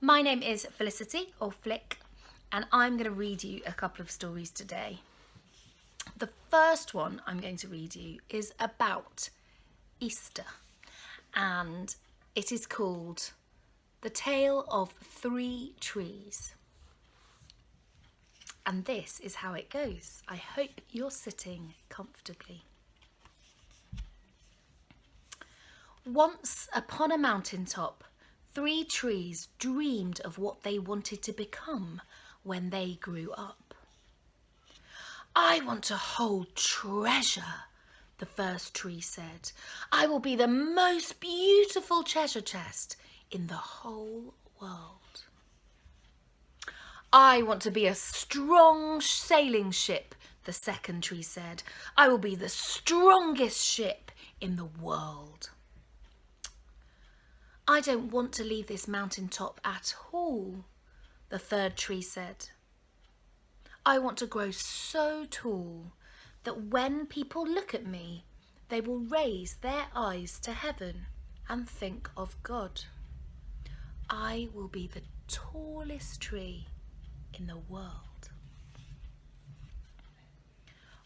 My name is Felicity, or Flick, and I'm going to read you a couple of stories today. The first one I'm going to read you is about Easter, and it is called The Tale of Three Trees. And this is how it goes. I hope you're sitting comfortably. Once upon a mountaintop, three trees dreamed of what they wanted to become when they grew up. "I want to hold treasure," the first tree said. "I will be the most beautiful treasure chest in the whole world." "I want to be a strong sailing ship," the second tree said. "I will be the strongest ship in the world." "I don't want to leave this mountaintop at all," the third tree said. "I want to grow so tall that when people look at me, they will raise their eyes to heaven and think of God. I will be the tallest tree in the world."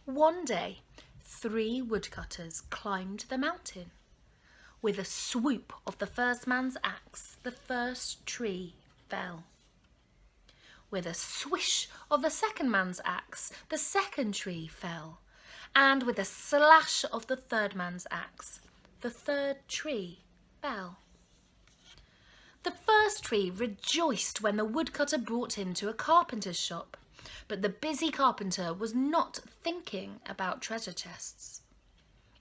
One day, three woodcutters climbed the mountain. With a swoop of the first man's axe, the first tree fell. With a swish of the second man's axe, the second tree fell. And with a slash of the third man's axe, the third tree fell. The first tree rejoiced when the woodcutter brought him to a carpenter's shop, but the busy carpenter was not thinking about treasure chests.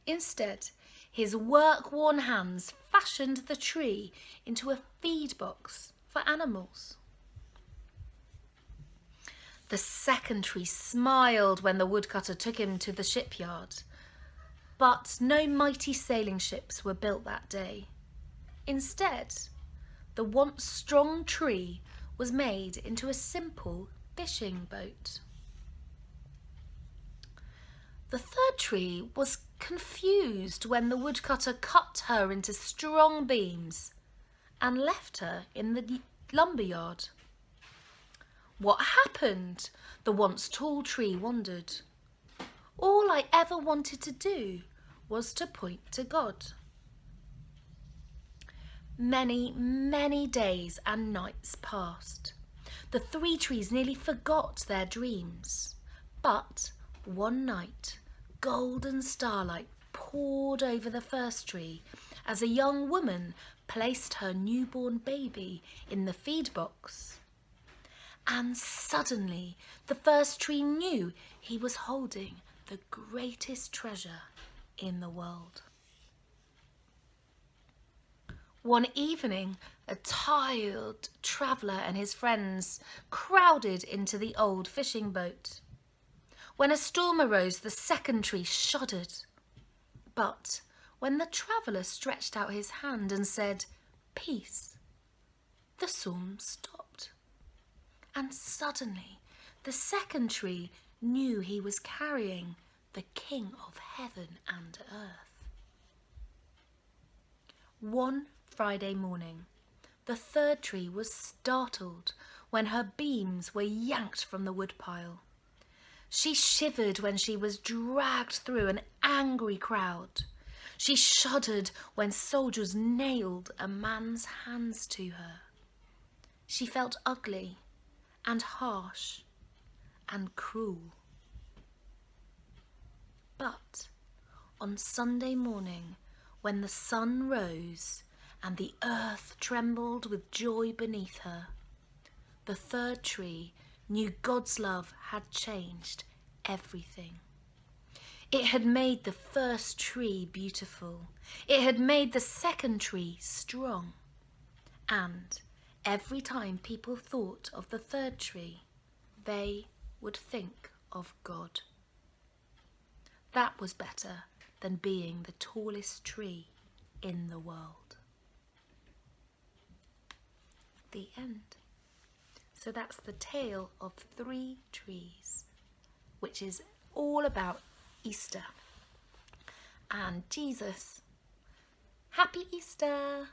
Instead, his work-worn hands fashioned the tree into a feed box for animals. The second tree smiled when the woodcutter took him to the shipyard, but no mighty sailing ships were built that day. Instead, the once strong tree was made into a simple fishing boat. The third tree was confused when the woodcutter cut her into strong beams and left her in the lumberyard. "What happened?" the once tall tree wondered. "All I ever wanted to do was to point to God." Many, many days and nights passed. The three trees nearly forgot their dreams. But one night, golden starlight poured over the first tree as a young woman placed her newborn baby in the feed box. And suddenly, the first tree knew he was holding the greatest treasure in the world. One evening, a tired traveller and his friends crowded into the old fishing boat. When a storm arose, the second tree shuddered. But when the traveller stretched out his hand and said, "Peace," the storm stopped. And suddenly, the second tree knew he was carrying the King of heaven and earth. One Friday morning, the third tree was startled when her beams were yanked from the woodpile. She shivered when she was dragged through an angry crowd. She shuddered when soldiers nailed a man's hands to her. She felt ugly and harsh and cruel. But on Sunday morning, when the sun rose and the earth trembled with joy beneath her, the third tree knew God's love had changed everything. It had made the first tree beautiful. It had made the second tree strong. And every time people thought of the third tree, they would think of God. That was better than being the tallest tree in the world. The end. So that's the tale of three trees, which is all about Easter and Jesus. Happy Easter!